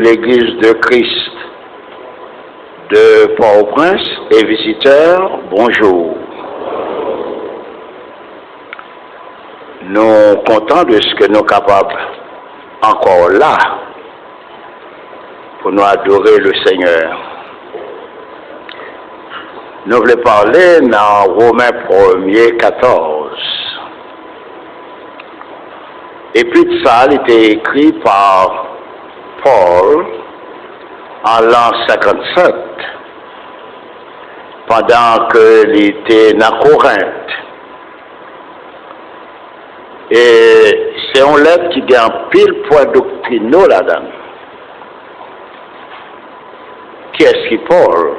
l'Église de Christ de Port-au-Prince et visiteurs, bonjour. Nous sommes contents de ce que nous sommes capables encore là pour nous adorer le Seigneur. Nous voulons parler dans Romains 1er 14. Et puis de ça, il était écrit par Paul en l'an 57, pendant qu'il était à Corinthe. Et c'est une lettre qui a un pile poids doctrinaux là-dedans. Qui est-ce qui Paul?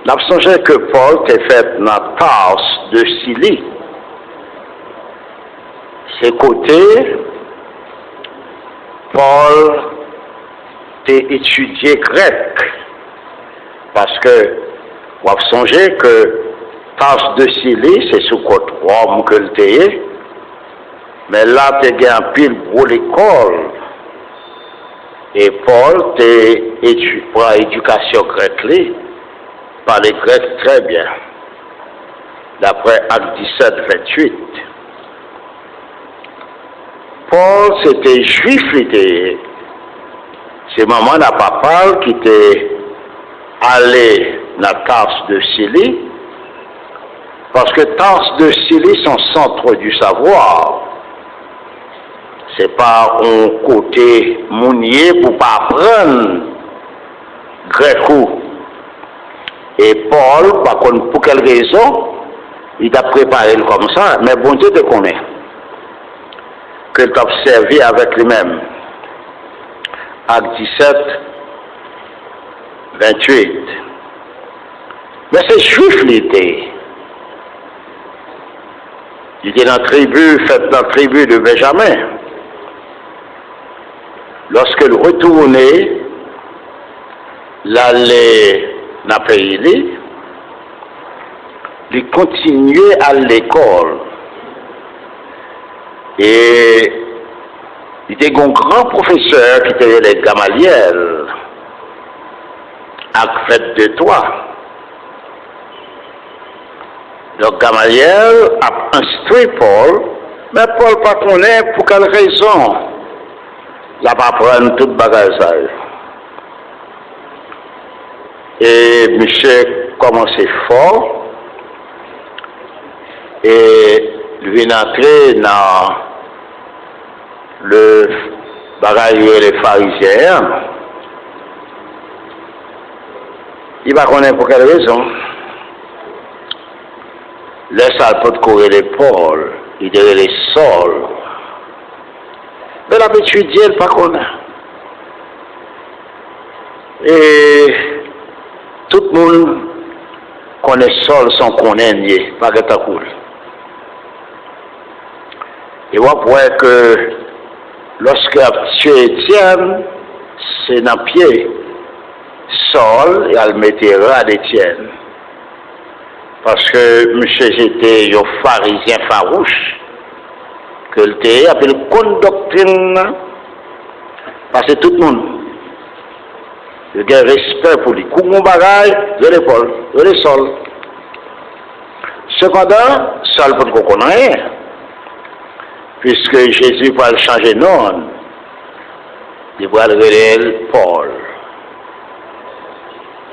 Nous avons songé que Paul était fait dans Tarse de Cilicie. Ses côtés, Paul a étudié grec. Parce que, vous avez songé que Tarse de Cilicie, c'est sous côte Rome que le était. Mais là, tu as un pile pour l'école. Et Paul pour l'éducation grecque, parlait grec très bien. D'après Acte 17, 28. Paul, c'était juif, c'est maman n'a pas parlé qui était allé dans Tarse de Cilicie. Parce que Tarse de Cilicie, son centre du savoir. C'est pas un côté mounier pour pas apprendre gréco. Et Paul, par contre, pour quelle raison, il t'a préparé comme ça, mais bon Dieu te connaît. Que tu as observé avec lui-même. Acte 17, 28. Mais c'est juif, il était. Il était dans la tribu, faite dans la tribu de Benjamin. Lorsqu'il retournait, l'aller dans le pays, il continuait à l'école. Et il était un grand professeur qui était le Gamaliel, à fait de toi. Donc Gamaliel a instruit Paul, mais Paul ne connaît pas pour quelle raison. Il n'a pas prendre tout le bagage. Et monsieur commençait fort. Et lui est entré dans le bagage des pharisiens. Il va connaître pour quelle raison. Laisse à peut courir les Paul, il devait les sols. Mais l'habitude, il pas connaît. Et tout le monde connaît Saul sans connaître, pas que ça cool. Et on voit que lorsque tu Étienne, c'est dans le pied, Saul, et elle mettait ras d'Étienne. Parce que monsieur j'étais un pharisien farouche. Que le thé appelle une doctrine, parce que tout le monde, il y a un respect pour lui. Coupe mon bagage, de l'épaule, de l'épaule. Cependant, ça ne peut pas connaître, puisque Jésus va le changer de nom, il va le révéler Paul.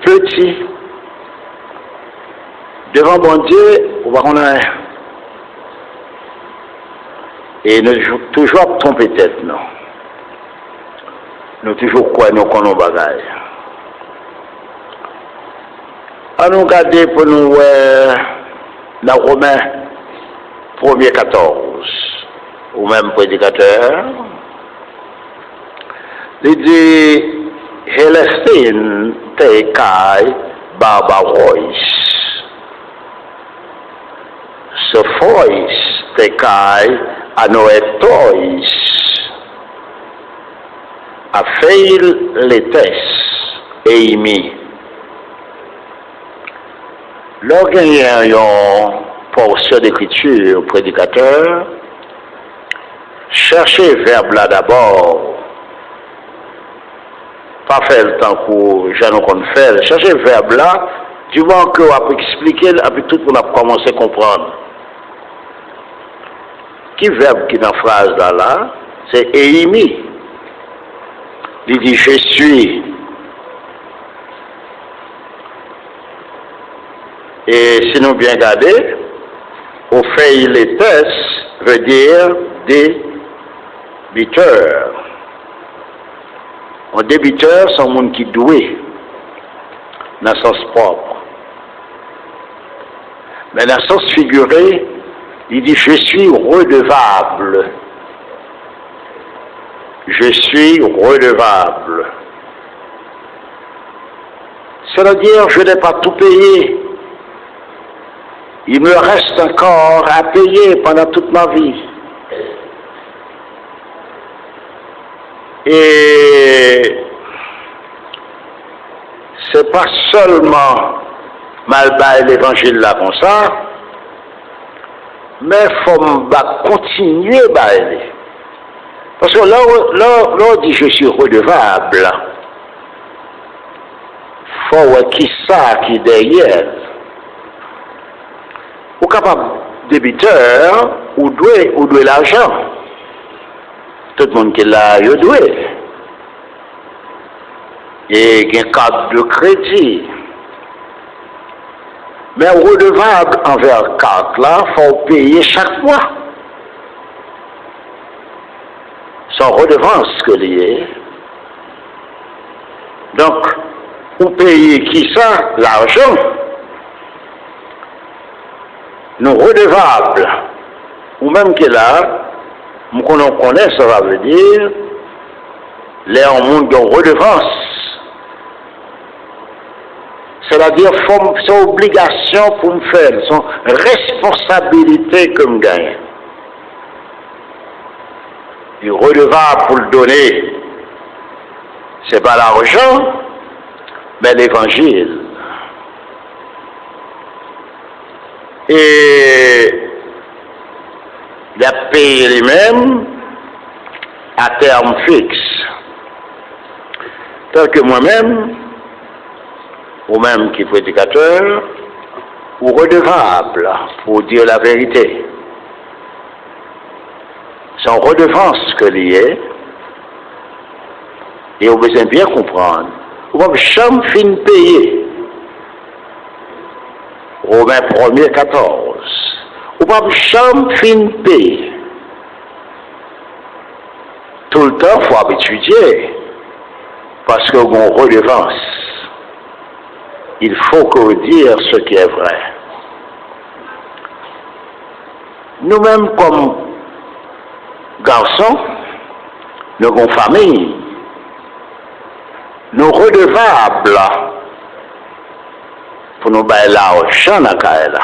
Petit, devant mon Dieu, on va connaître. Et nous toujours tromper tête, non. Nous toujours quoi nous connaissons bagaille. À nous garder pour nous dans Romains 1er 14, ou même prédicateur. Il dit Hélestine te kai barbarois. Ce fois te kai anoetois. A fait les tests et imi. L'organisation portion d'écriture prédicateur, cherchez le verbe là d'abord pas fait le temps pour Jean qu'on fait. Cherchez le verbe là, du moment que on peut expliquer, après tout on a commencé à comprendre. Qui verbe qui est dans la phrase là, c'est Éimi. Il dit je suis. Et si nous bien regardons, au fait il était veut dire débiteur. Un débiteur, c'est un monde qui est doué, dans le sens propre. Mais dans le sens figuré, il dit je suis redevable. Je suis redevable. C'est-à-dire, je n'ai pas tout payé. Il me reste encore à payer pendant toute ma vie. Et c'est pas seulement mal bailler l'évangile là comme ça, mais il faut continuer à bailler. Parce que là, on dit je suis redevable. Il faut voir qui ça qui est derrière. Ou capable débiteur, ou doit l'argent. Tout le monde qui est là, il doit. Et il y a une carte de crédit. Mais redevable envers carte là, il faut payer chaque mois. Sans redevance que lié. Donc, vous payez qui ça? L'argent. Nous redevables, ou même que là, nous connaissons, ça veut dire, les monde de redevance. C'est-à-dire, c'est obligation pour me faire, c'est responsabilité que me gagne. Du redevable pour le donner, c'est pas l'argent, mais l'évangile. Et la paye lui-même à terme fixe. Tel que moi-même, ou même qui est prédicateur, ou redevable pour dire la vérité. C'est en redevance que lié, et on besoin bien comprendre. On va jamais fin payer. Romains 1er 14. On va jamais fin payer. Tout le temps, il faut étudier. Parce que mon redevance, il faut qu'on dise ce qui est vrai. Nous-mêmes, comme garçons, nous avons famille, nous redevables pour nous bailler l'argent dans la là.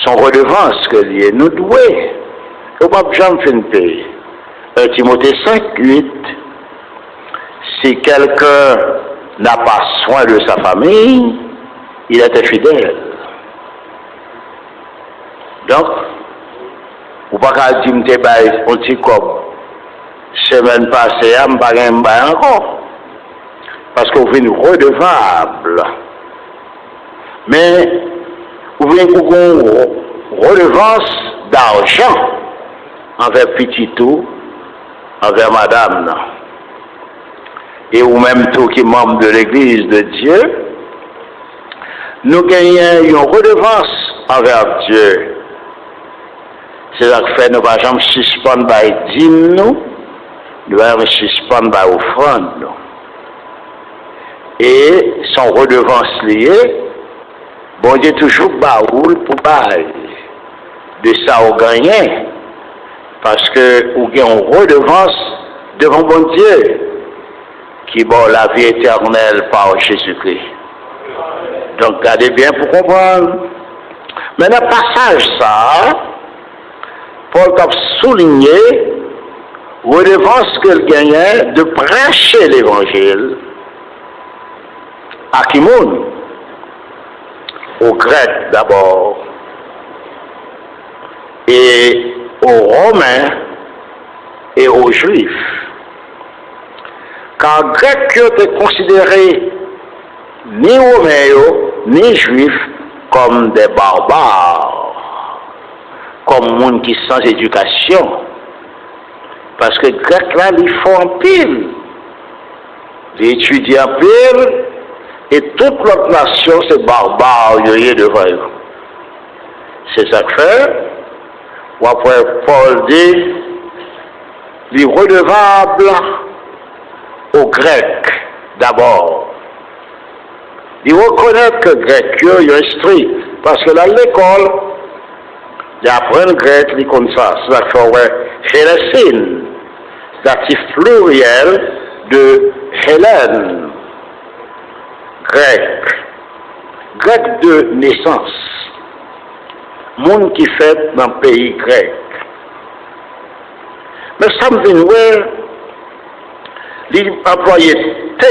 Son redevance que lié nous doués. On ne peut pas jamais faire payer. 1 Timothée 5, 8. Si quelqu'un n'a pas soin de sa famille, il est infidèle. Donc, ou pas qu'à dire que tu un petit comme semaine passée, je ne vais pas encore. Parce qu'on est redevable. Mais, vous venez pour une redevance d'argent envers petit tout, envers madame. Et ou même tout qui est membre de l'église de Dieu, nous gagnons une redevance envers Dieu. C'est ça que fait nous ne pouvons jamais suspendre les dîmes, nous devons suspendre les offrandes. Et son redevance liée, bon Dieu toujours baoul pour bail. De ça on gagne. Parce que vous avez une redevance devant bon Dieu qui bon la vie éternelle par Jésus-Christ. Donc gardez bien pour comprendre. Maintenant, passage ça, Paul a souligné redevance qu'il gagnait de prêcher l'évangile à qui monde? Aux Grecs d'abord et aux Romains et aux Juifs. car grec qui étaient considérés ni romains ni juifs comme des barbares, comme monde qui sans éducation. Parce que grec là, ils font en pile. Les étudiants en pile, et toute l'autre nation, c'est barbare, il y a devant eux. C'est ça que fait. Ou après, Paul dit, les redevables aux Grecs d'abord. Ils reconnaissent que les Grecs, ils ont instruit. Parce que dans l'école, ils apprennent grec, ils comme ça. C'est ça que fait, Hélène, datif pluriel de Hélène. Grec. Grec de naissance. Monde qui fait dans le pays grec. Mais ça me vient voir, l'employé T,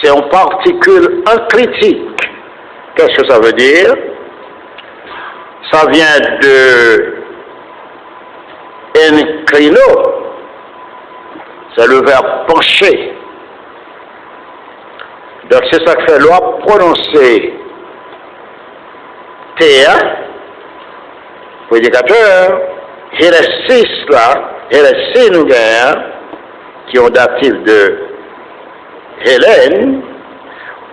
c'est une particule critique. Qu'est-ce que ça veut dire? Ça vient de inclino, c'est le verbe pencher. Donc c'est ça que fait loi prononcer T1, prédicateur, et les 6 là, et les 6 nous gagnent, qui ont datif de Hélène,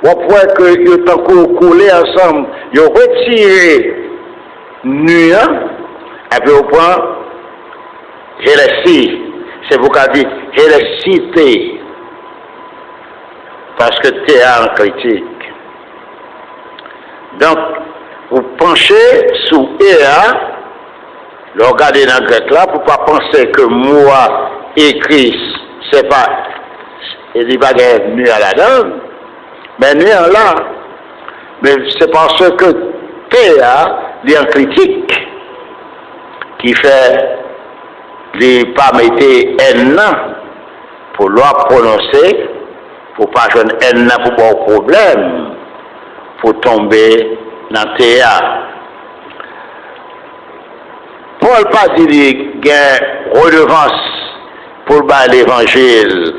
on voit que ils ont coulé ensemble, ils ont retiré nuant, et puis on prend Hélène, c'est vous qui dites Hélène, parce que T en critique. Donc, vous penchez sous EA, le regardez dans le grec là, pour ne pas penser que moi écrit, c'est pas, il n'y a pas de nuit à la donne, mais nuit là. Mais c'est parce que TA, il y a un critique, qui fait, il pas mettre N pour loi prononcer, pour pas jouer N pour bon problème, pour tomber dans TA. Paul pas dit qu'il y a une redevance pour l'évangile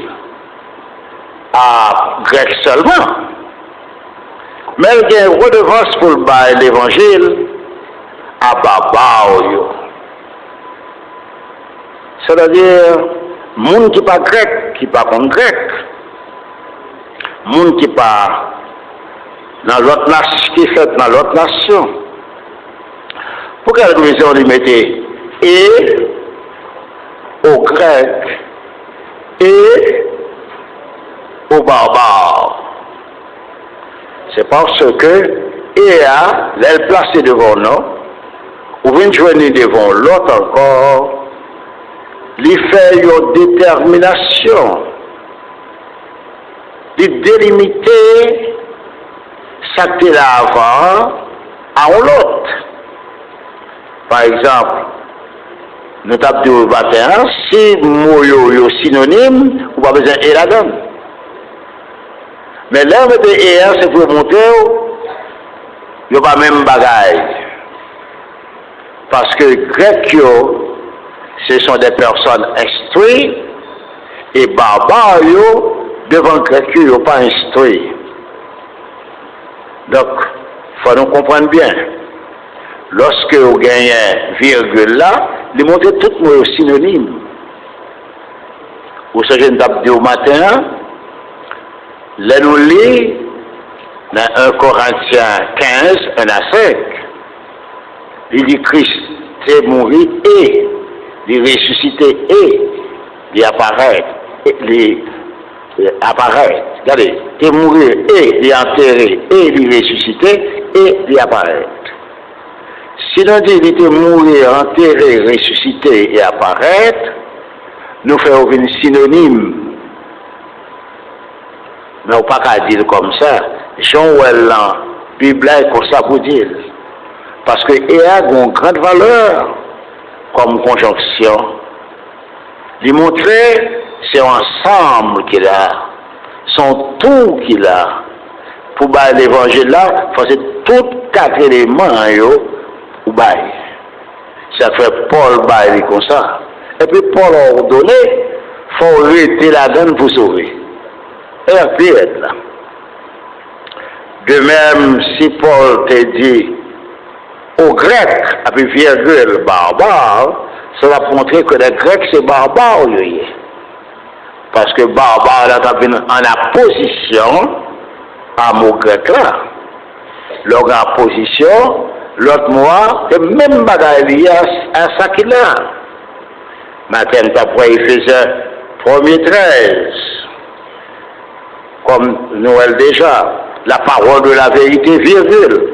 à grec seulement, mais il y a une redevance pour l'évangile à barbare. C'est-à-dire, monde qui pas grec, qui pas comme grec, monde qui pas dans l'autre nation, qui fait dans l'autre nation. Pour quelle raison on y mettait et aux Grecs et aux barbares? C'est parce que Ea, elle placée devant nous, ou vient joindre devant l'autre encore, il fait une détermination, il délimiter ça qui est là avant à l'autre. Par exemple, nous avons dit au matin, si mot est synonyme, vous n'avez pas besoin de la donne. Mais là, de ER, c'est pour montrer, il n'y a pas même bagaille. Parce que grec, ce sont des personnes instruites, et barbares, devant grec, ils ne sont pas instruits. Donc, il faut nous comprendre bien. Lorsque vous gagnez virgule là, il montre tout le monde synonyme. Ou ce que je ne dit au matin, là nous lit dans 1 Corinthiens 15, 1 à 5. Il dit Christ est mort et il ressuscité et il apparaît. Il apparaît. Regardez, il est mort et il est enterré et il est ressuscité et il apparaît. Si l'on dit qu'il était mourir, enterré, ressuscité et apparaître, nous faisons une synonyme. Mais on ne peut pas dire comme ça. Jean-Ouel, la Bible est comme ça pour dire. Parce que il a une grande valeur comme conjonction. Lui montrer, c'est ensemble qu'il a, son tout qu'il a. Pour l'évangile là, il faut tous 4 éléments. Ça fait Paul bail comme ça. Et puis Paul a ordonné, faut arrêter la donne pour sauver. RPN là. De même, si Paul te dit aux Grecs, avec virgule barbare, ça va montrer que les Grecs c'est barbare. Parce que barbare là, en opposition à mot grec là. L'autre en position, l'autre moi, et même bagaille lié à ça qu'il a. Matin, après, Éphésiens 1er 13. Comme Noël déjà, la parole de la vérité, virgule,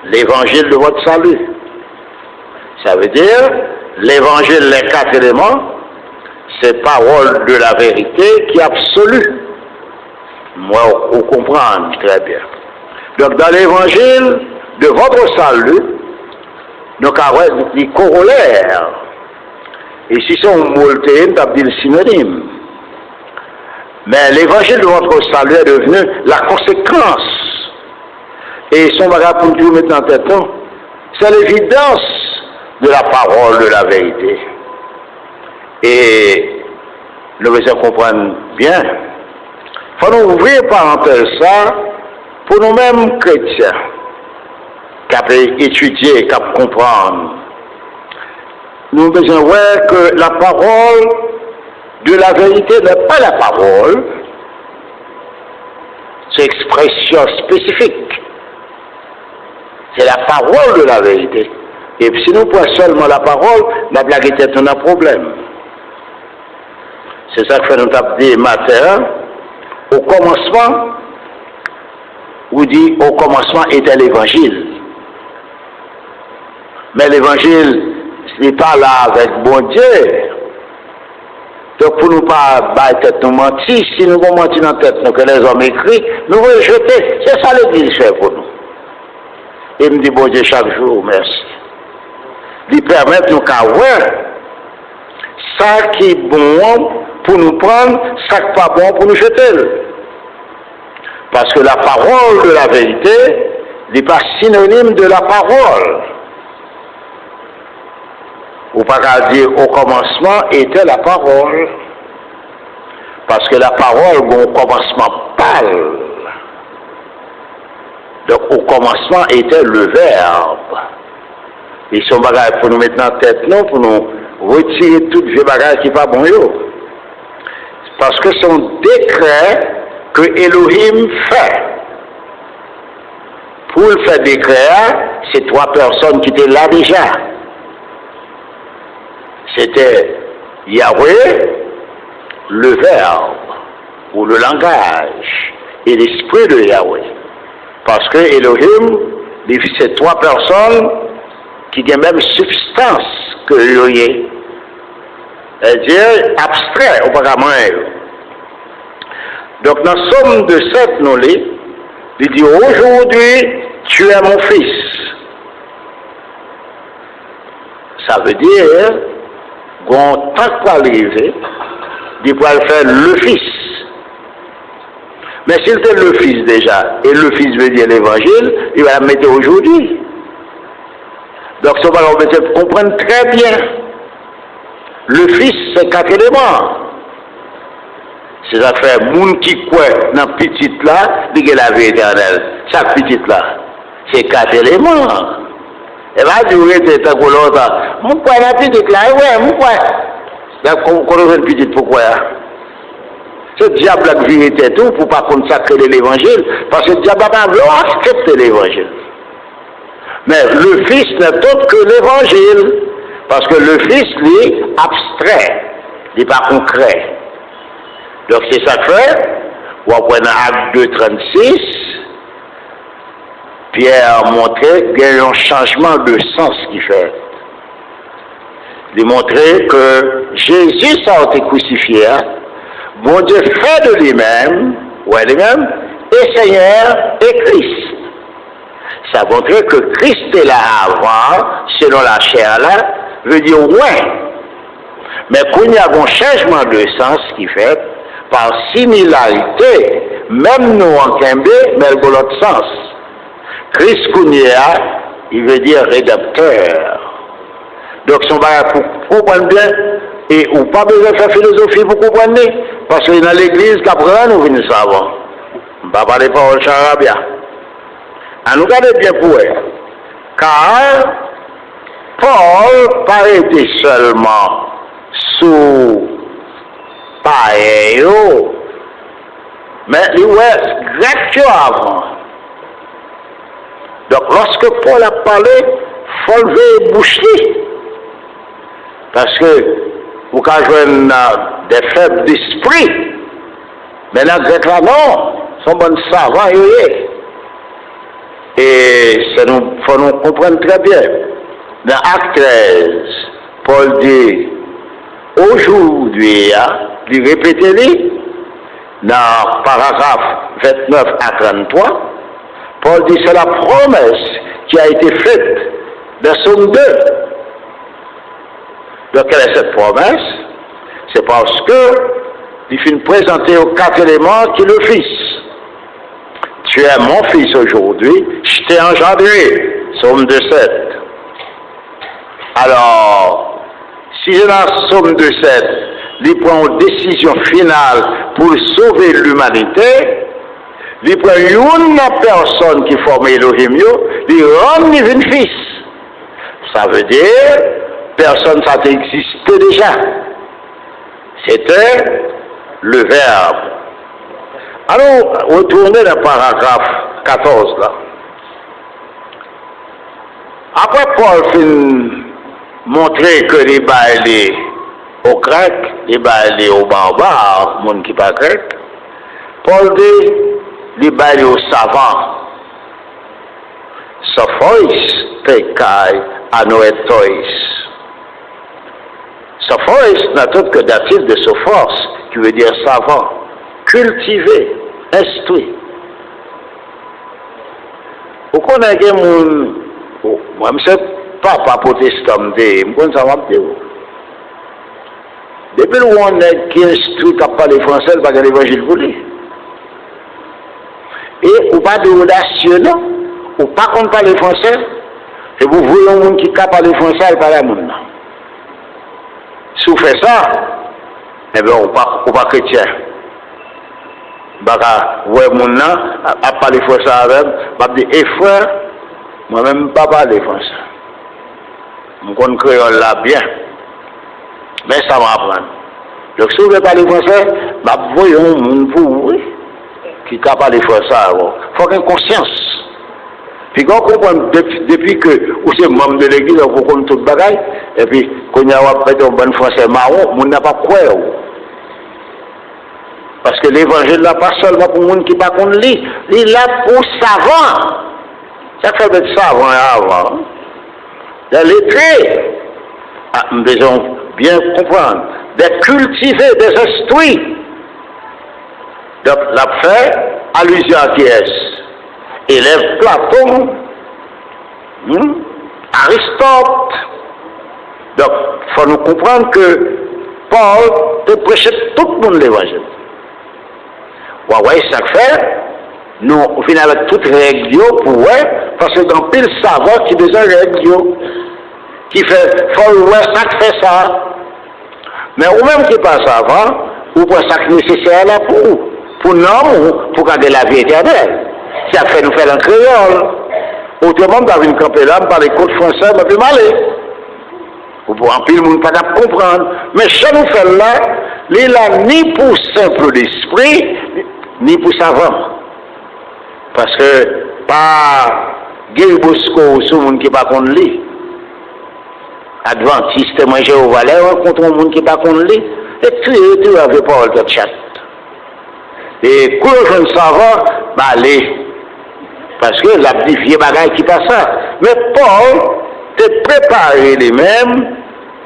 l'évangile de votre salut. Ça veut dire, l'évangile, les 4 éléments, c'est parole de la vérité qui est absolue. Moi, vous comprenez très bien. Donc, dans l'évangile de votre salut, donc, les corollaires, et si c'est un mot, on dit le synonyme. Mais l'évangile de votre salut est devenu la conséquence. Et son bagage pour nous mettre en tête, c'est l'évidence de la parole de la vérité. Et nous devons comprendre bien. Il faut nous ouvrir parenthèse ça pour nous-mêmes chrétiens, qui peuvent étudier, qui peuvent comprendre. Nous devons voir que la parole de la vérité n'est pas la parole, c'est expression spécifique. C'est la parole de la vérité. Et si nous prenons seulement la parole, la blague était un problème. C'est ça que nous avons dit matin. Au commencement, on dit au commencement était l'évangile. Mais l'évangile n'est pas là avec bon Dieu. Donc pour nous pas battre tête nous mentir, si nous vont mentir dans la tête nous que les hommes écrits, nous voulons jeter. C'est ça l'église fait pour nous. Et me dit bon Dieu chaque jour, merci. Il permet nous qu'à voir ça qui est bon pour nous prendre, ça qui n'est pas bon pour nous jeter. Parce que la parole de la vérité n'est pas synonyme de la parole. Ou pas qu'à dire au commencement était la parole. Parce que la parole, bon, au commencement parle. Donc au commencement était le verbe. Et son bagage pour nous mettre en tête, non, pour nous retirer tout vieux bagage qui n'est pas bon. Parce que son décret que Elohim fait. Pour le faire décret, c'est 3 personnes qui étaient là déjà. C'était Yahweh, le verbe, ou le langage, et l'esprit de Yahweh. Parce que Elohim, c'est 3 personnes qui ont même substance que Yahweh. C'est-à-dire abstrait, au paramount. Donc, dans la somme de 7, nous il dit aujourd'hui, tu es mon fils. Ça veut dire, quand tant qu'à arriver, il va faire le fils. Mais s'il était le fils déjà, et le fils veut dire l'évangile, il va la mettre aujourd'hui. Donc, ça va nous comprendre très bien. Le fils, c'est 4 éléments. C'est ça fait, moun qui croit dans petite là, il y a la vie éternelle. Chaque petite là, c'est 4 éléments. Et là, tu vois, c'est un peu l'autre. Mon quoi, la petite là, ouais, mon quoi. Là, qu'on a une petite, pourquoi? Ce diable la vérité tout pour ne pas consacrer l'évangile, parce que le diable n'a pas accepté l'évangile. Mais le fils n'est autre que l'évangile, parce que le fils, lui, abstrait, il n'est pas concret. Donc c'est ça que fait, ou après dans Acte 2:36, Pierre a montré qu'il y a un changement de sens qui fait. Il a montré que Jésus a été crucifié, bon Dieu fait de lui-même, ou lui-même, et Seigneur et Christ. Ça a montré que Christ est là avant, selon la chair là, veut dire ouais. Mais quand il y a un changement de sens qui fait, par similarité, même nous en Kembe, mais dans l'autre sens. Christ Kounia, il veut dire rédempteur. Donc, son bagage pour comprendre bien, Et ou pas besoin de faire philosophie pour comprendre, parce que dans l'église, qu'après nous venons savoir. On ne va pas parler paroles charabia. À nous garder bien pour elle. Car Paul pas été seulement sous pareil, mais il est grec avant. Donc lorsque Paul a parlé, il faut lever bouche. Parce que vous pouvez jouer des faibles d'esprit. Mais dans le grec là, non, ils sont bons savants. Et ça nous faut nous comprendre très bien. Dans Acte 13, Paul dit, aujourd'hui, il répète-le, dans paragraphe 29 à 33, Paul dit, c'est la promesse qui a été faite dans Somme 2. Donc, quelle est cette promesse? C'est parce que il finit présenter aux 4 éléments qui le Fils. Tu es mon Fils aujourd'hui, je t'ai engendré. Somme 2,7. Alors, si je dans Somme 2,7, il prend une décision finale pour sauver l'humanité, il prend une personne qui forme Elohim, il rend une fils. Ça veut dire, personne ça existait déjà. C'était le Verbe. Alors, retournez dans le paragraphe 14 là. Après Paul fin montrer que les bailés aux Grecs, les bailés aux barbares, monde qui pas grec, Paul dit les bailés aux savants. Sophois pekai anoetois. Sophois n'a autre que datif de sophos, qui veut dire savant, cultivé, instruit. Vous connaissez mon, moi je sais papa protestant, je connais ça m'a dit. Depuis où on est qui instruit à parler français, il n'y a pas d'évangile pour lui. Et ou pas d'audacieux, non? Ou pas qu'on parle français, et vous voyez un monde qui parle français, il parle à monde. Si vous faites ça, eh bien, on pas chrétien. Baka, ouais, mon nom, à parler français avec, je dis, eh frère, moi-même, pas parler français. Je connais créole là bien. Mais ça m'apprend. Donc, si vous voulez parler français, vous voyez un monde pour vous, qui parle français avant. Il faut qu'il y ait conscience. Puis quand on comprend depuis que vous êtes membre de l'église, vous comprenez tout le bagage, et puis quand il y a un bon français marron, on n'a pas quoi. Parce que l'évangile n'est pas seulement pour les gens qui ne pas lire, il est là pour savants. Ça fait d'être savant avant. Des lettrés, nous devons bien comprendre, des cultivés, des instruits. Donc, la fait allusion à qui est? Élève Platon, Aristote. Donc, il faut nous comprendre que Paul te prêchait tout le monde l'évangile. Vous voyez ça fait, nous venons avec toutes les règles pour voir, parce que dans pile savoir qui besoin de règles, qui fait, faut voir ça qui fait ça. Mais ou même qui passe avant, ou pour ça qui est nécessaire là pour nous, pour garder la vie éternelle. Ça fait nous faire un créole. Autrement, dans une camper là, par les codes français, mais plus malé. Ou pour un pile, monde pas comprendre. Mais ça nous fait là, il est ni pour simple d'esprit, ni pour savant. Parce que, par Guy Bosco, ce monde qui n'est pas contre lui, Adventiste, manger au Valais, rencontre un monde qui n'est pas contre lui, et tu avais pas le chat. Et quand je ne savant, bah allez. Parce que la petite vieille bagaille qui passe ça. Mais Paul te préparé lui-même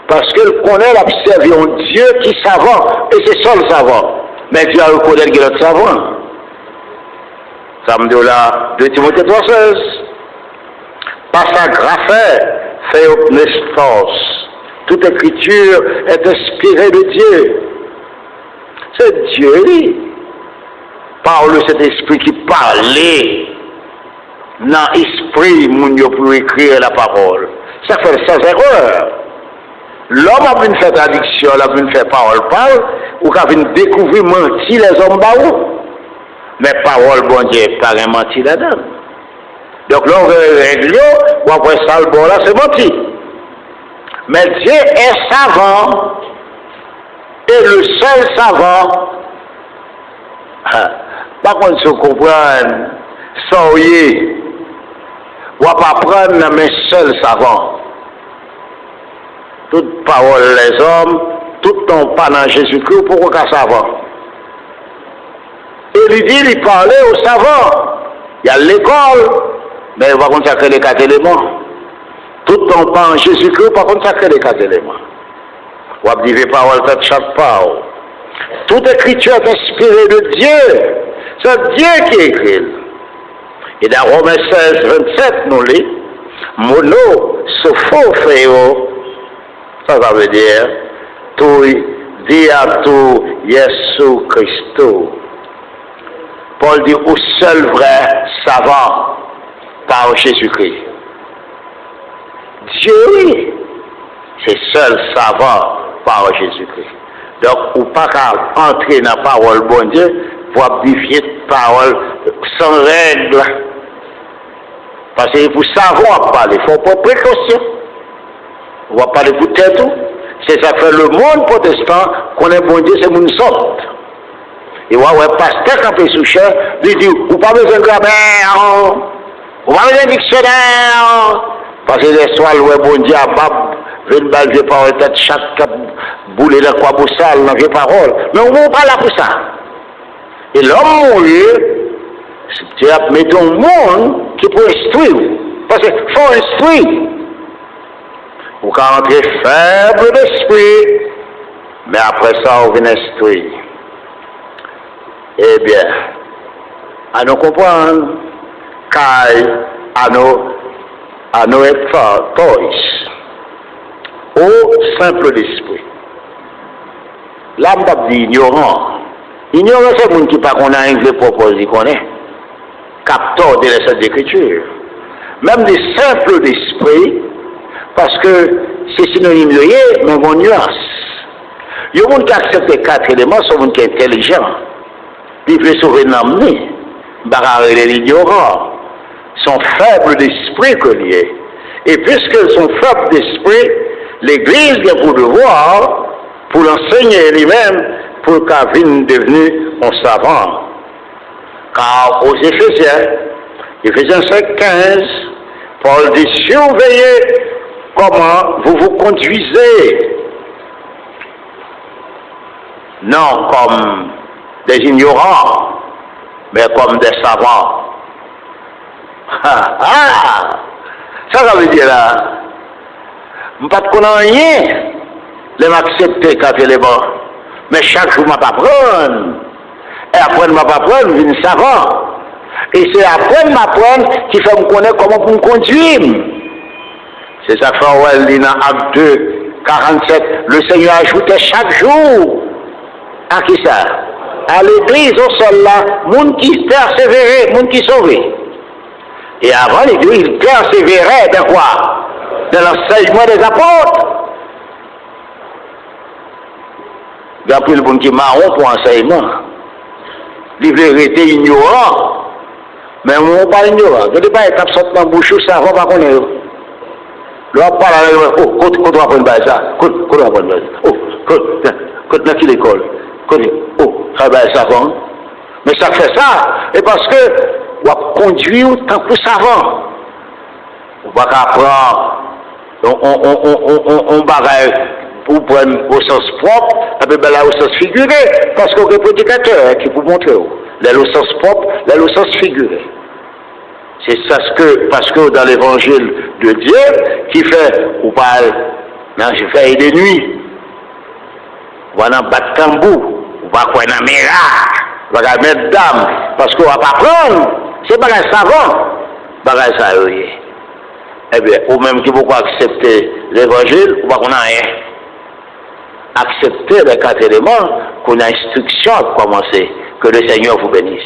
parce qu'il connaît l'observer un Dieu qui est savant. Et c'est ça le savant. Mais Dieu a reconnu qu'il est savant. Ça me dit là, 2 Timothée 3,16. Par sa graffe, Theopnestos. Toute écriture est inspirée de Dieu. C'est Dieu, lui. Par le cet esprit qui parlait. Dans l'esprit, mon Dieu, pour écrire la parole. Ça fait sans erreur. L'homme a vu faire traduction, il a vu faire parole, ou qu'a vu découvrir mentir les hommes baou. Mais parole, bon Dieu, pas un menti là-dedans. Donc là, on règle, ou après ça, le bon là, c'est menti. Mais Dieu est savant, et le seul savant. Par contre, si vous comprenez, sans y on va pas prendre mais seul savant. Toute parole les hommes, tout ton pas dans Jésus-Christ, pourquoi qu'à savant? Et il dit, il parlait aux savants. Il y a l'école, mais il va consacrer les 4 éléments. Tout ton pas en Jésus-Christ, pas consacrer les 4 éléments. On va dire les paroles de chaque parole. Toute écriture est inspirée de Dieu. C'est Dieu qui écrit. Et dans Romains 16, 27, nous lisons, mono, sopho, féo. Ça veut dire, tout, diatou, Jésus Christ. Paul dit, au seul vrai savant par Jésus-Christ. Dieu, oui, c'est seul savant par Jésus-Christ. Donc, ou pas qu'à entrer dans la parole, bon Dieu, pour bifier la parole sans règle. Parce que pour savoir à parler, il faut prendre précaution. On va parler pour tête. C'est ça que fait le monde protestant, qu'on est bon Dieu, c'est mon sorte. Et ouais, pasteur quand il souche, il dit, vous pas besoin de grammaire, vous pas besoin de dictionnaire. Parce que les soirs, le bon Dieu, Bab, 20 balles de parole, tête chaque cap, bouler dans quoi boussal, dans les paroles. Mais on ne va pas là pour ça. Et l'homme mourir, c'est mettre un monde qui peut instruire. Parce qu'il faut instruire. Vous pouvez rentrer faible d'esprit, mais après ça, on vient instruire. Eh bien, à nous comprendre, à nous être toys, au simple d'esprit. Là, on va dire ignorant. Ignorant, c'est le monde qui ne connaît pas anglais proposé, connaît. Capteur de cette écriture. Même des simples d'esprit, parce que c'est synonyme de rien, mais bon nuance. Il y a des gens qui acceptent les 4 éléments, sont des gens qui sont intelligents. Ils veulent sauver l'amener. Barrer les ignorants. Sont faibles d'esprit que liés. Et puisqu'ils sont faibles d'esprit, l'Église a pour devoir, pour l'enseigner lui-même, pour qu'il vienne devenu un savant. Car aux Éphésiens 5, 15, Paul dit, surveillez comment vous vous conduisez. Non comme des ignorants, mais comme des savants. Ça veut dire là, je ne connais pas rien, je m'accepter quand il est bon, mais chaque jour je m'apprends. Et après je m'apprends, je suis savant. Et c'est après je m'apprends qui fait me connaître comment pour me conduire. C'est ça que Frère dit dans Acte 2, 47, le Seigneur ajoutait chaque jour. À qui ça? À l'église au sol là, monde qui persévérait, monde qui sauvait. Et avant l'église, il persévérait dans quoi? Dans l'enseignement des apôtres. D'après le monde qui est marron pour enseignement. Les vérités ignorants. Mais on ne pas ignorant. Je ne dis pas qu'il sorti dans la bouche, ça va pas connaître. Là, on parle avec eux. Oh, quand on va prendre ça. Quand on va prendre ça. Oh, quand on a quitté l'école. Oh, ça va être savant. Mais ça fait ça. Et parce que, on va conduire tant que savant. On va apprendre. On bagaille pour prendre au sens propre, et bien là au sens figuré. Parce qu'on est prédicateur qui vous montre. Là au sens propre, là au sens figuré. C'est ça ce que, parce que dans l'évangile de Dieu, qui fait, ou pas, non, je fais des nuits. On va dans battre tambour. On va quoi dans miracle. On va mettre dame. Parce qu'on va pas prendre. C'est pas un savant. Pas un savant. Eh bien, ou même qui pourquoi accepter l'évangile, on va qu'on a rien. Accepter les 4 éléments, qu'on a instruction à commencer. Que le Seigneur vous bénisse.